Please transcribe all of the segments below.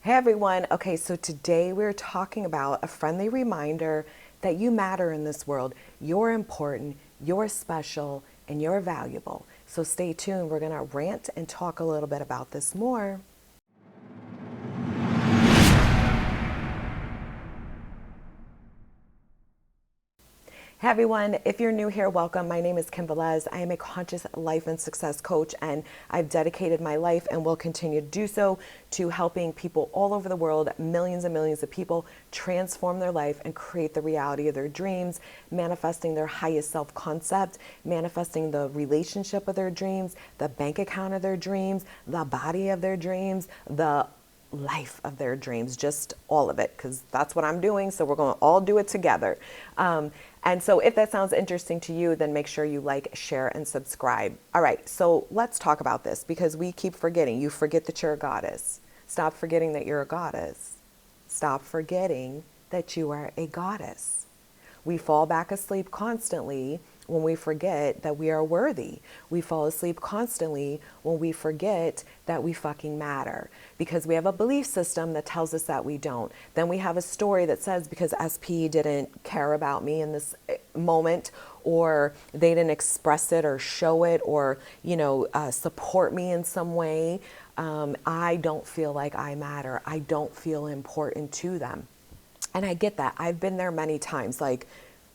Hey everyone. Okay, so today we're talking about a friendly reminder that you matter in this world. You're important, you're special, and you're valuable. So stay tuned. We're going to rant and talk a little bit about this more. Hey everyone, if you're new here, welcome. My name is Velez. I am a conscious life and success coach, and I've dedicated my life and will continue to do so to helping people all over the world, millions and millions of people, transform their life and create the reality of their dreams, manifesting their highest self-concept, manifesting the relationship of their dreams, the bank account of their dreams, the body of their dreams, the life of their dreams, just all of it, because that's what I'm doing. So we're going to all do it together. And so if that sounds interesting to you, then make sure you like, share, and subscribe. All right, so let's talk about this because we keep forgetting. You forget that you're a goddess. Stop forgetting that you're a goddess. Stop forgetting that you are a goddess. We fall back asleep constantly when we forget that we are worthy. We fall asleep constantly when we forget that we fucking matter because we have a belief system that tells us that we don't. Then we have a story that says because SP didn't care about me in this moment, or they didn't express it or show it or, support me in some way, I don't feel like I matter. I don't feel important to them. And I get that. I've been there many times. Like,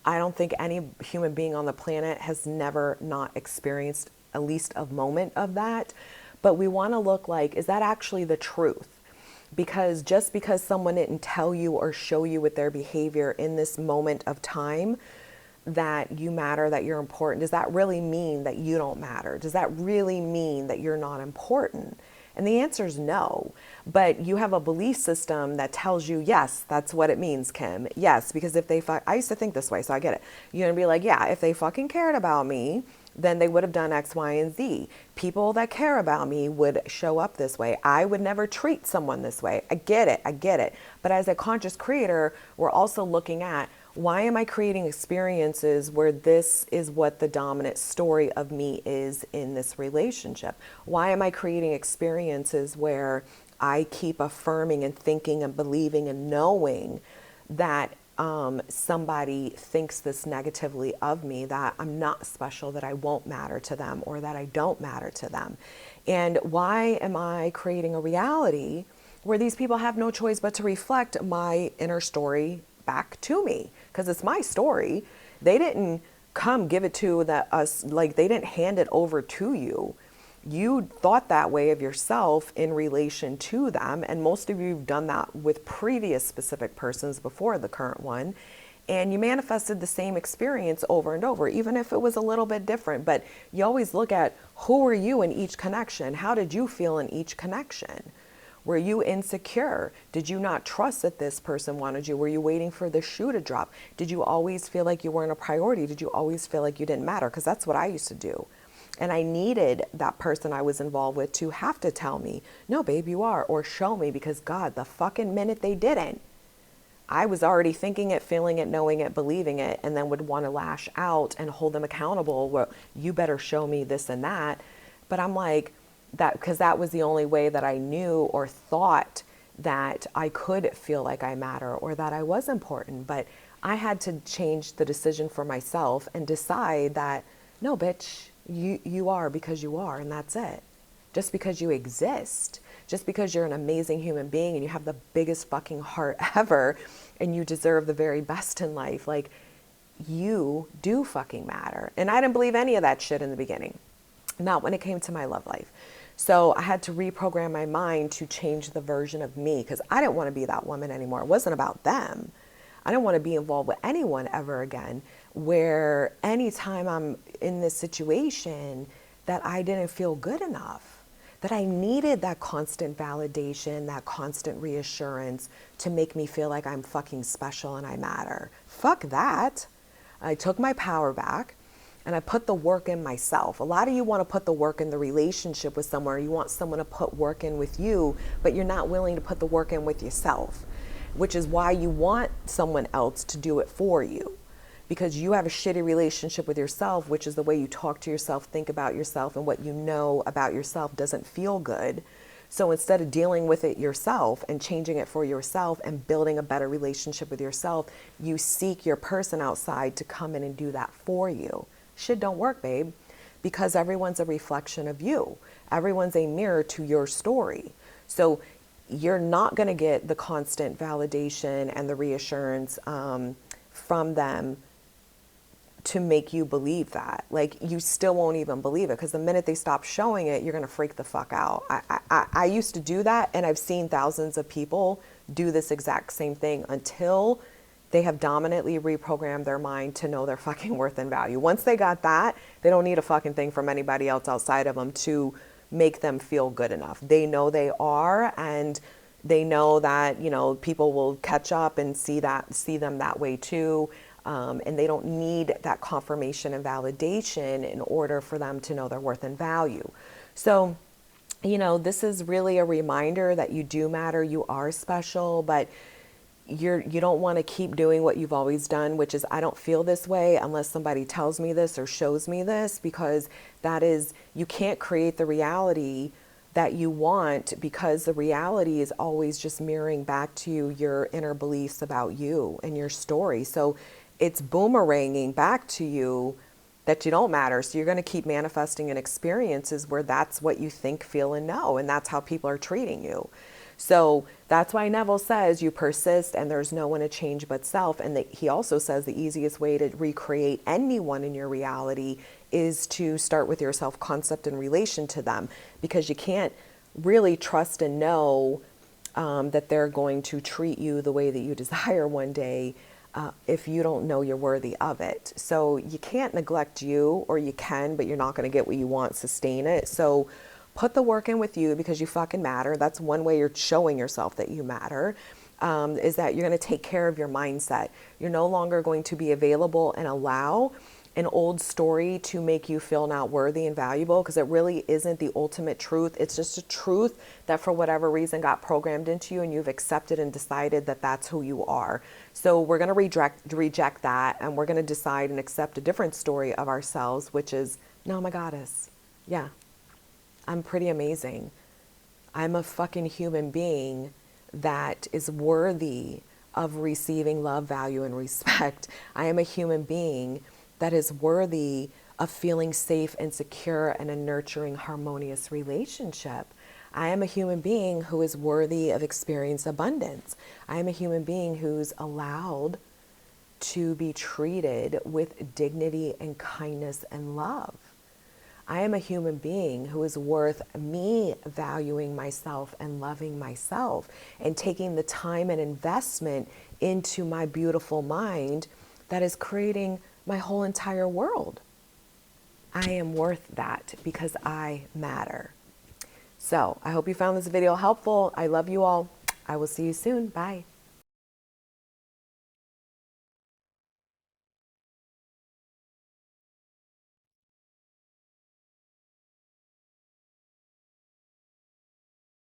I don't think any human being on the planet has never not experienced at least a moment of that. But we want to look like, is that actually the truth? Because just because someone didn't tell you or show you with their behavior in this moment of time that you matter, that you're important, does that really mean that you don't matter? Does that really mean that you're not important? And the answer is no. But you have a belief system that tells you, yes, that's what it means, Kim. Yes, because if they I used to think this way, so I get it. You're going to be like, yeah, if they fucking cared about me, then they would have done X, Y, and Z. People that care about me would show up this way. I would never treat someone this way. I get it. I get it. But as a conscious creator, we're also looking at, why am I creating experiences where this is what the dominant story of me is in this relationship? Why am I creating experiences where I keep affirming and thinking and believing and knowing that somebody thinks this negatively of me, that I'm not special, that I won't matter to them, or that I don't matter to them? And why am I creating a reality where these people have no choice but to reflect my inner story back to me? Because it's my story. They didn't come give it to us, like they didn't hand it over to you. You thought that way of yourself in relation to them. And most of you have done that with previous specific persons before the current one. And you manifested the same experience over and over, even if it was a little bit different. But you always look at, who were you in each connection? How did you feel in each connection? Were you insecure? Did you not trust that this person wanted you? Were you waiting for the shoe to drop? Did you always feel like you weren't a priority? Did you always feel like you didn't matter? Because that's what I used to do. And I needed that person I was involved with to have to tell me, no, babe, you are, or show me, because God, the fucking minute they didn't, I was already thinking it, feeling it, knowing it, believing it, and then would want to lash out and hold them accountable. Well, you better show me this and that. But I'm like, that, because that was the only way that I knew or thought that I could feel like I matter or that I was important. But I had to change the decision for myself and decide that, no, bitch, you are because you are, and that's it. Just because you exist, just because you're an amazing human being and you have the biggest fucking heart ever and you deserve the very best in life, like, you do fucking matter. And I didn't believe any of that shit in the beginning. Not when it came to my love life. So I had to reprogram my mind to change the version of me, because I didn't want to be that woman anymore. It wasn't about them. I didn't want to be involved with anyone ever again, where anytime I'm in this situation that I didn't feel good enough, that I needed that constant validation, that constant reassurance to make me feel like I'm fucking special and I matter. Fuck that. I took my power back. And I put the work in myself. A lot of you want to put the work in the relationship with someone, or you want someone to put work in with you, but you're not willing to put the work in with yourself, which is why you want someone else to do it for you, because you have a shitty relationship with yourself, which is the way you talk to yourself, think about yourself, and what you know about yourself doesn't feel good. So instead of dealing with it yourself and changing it for yourself and building a better relationship with yourself, you seek your person outside to come in and do that for you. Shit don't work, babe, because everyone's a reflection of you. Everyone's a mirror to your story. So you're not going to get the constant validation and the reassurance from them to make you believe that. Like, you still won't even believe it, because the minute they stop showing it, you're going to freak the fuck out. I used to do that, and I've seen thousands of people do this exact same thing until they have dominantly reprogrammed their mind to know their fucking worth and value. Once they got that, they don't need a fucking thing from anybody else outside of them to make them feel good enough. They know they are, and they know that, you know, people will catch up and see them that way too. And they don't need that confirmation and validation in order for them to know their worth and value. So, you know, this is really a reminder that you do matter, you are special, but you don't want to keep doing what you've always done, which is, I don't feel this way unless somebody tells me this or shows me this, because that is, you can't create the reality that you want, because the reality is always just mirroring back to you your inner beliefs about you and your story. So it's boomeranging back to you that you don't matter. So you're going to keep manifesting in experiences where that's what you think, feel, and know. And that's how people are treating you. So that's why Neville says you persist and there's no one to change but self. And he also says the easiest way to recreate anyone in your reality is to start with your self-concept in relation to them, because you can't really trust and know that they're going to treat you the way that you desire one day if you don't know you're worthy of it. So you can't neglect you, or you can, but you're not going to get what you want, sustain it. So put the work in with you, because you fucking matter. That's one way you're showing yourself that you matter, is that you're going to take care of your mindset. You're no longer going to be available and allow an old story to make you feel not worthy and valuable, because it really isn't the ultimate truth. It's just a truth that for whatever reason got programmed into you, and you've accepted and decided that that's who you are. So we're going to reject that, and we're going to decide and accept a different story of ourselves, which is, no, I'm a goddess. Yeah, I'm pretty amazing. I'm a fucking human being that is worthy of receiving love, value, and respect. I am a human being that is worthy of feeling safe and secure in a nurturing, harmonious relationship. I am a human being who is worthy of experiencing abundance. I am a human being who's allowed to be treated with dignity and kindness and love. I am a human being who is worth me valuing myself and loving myself and taking the time and investment into my beautiful mind that is creating my whole entire world. I am worth that because I matter. So I hope you found this video helpful. I love you all. I will see you soon. Bye.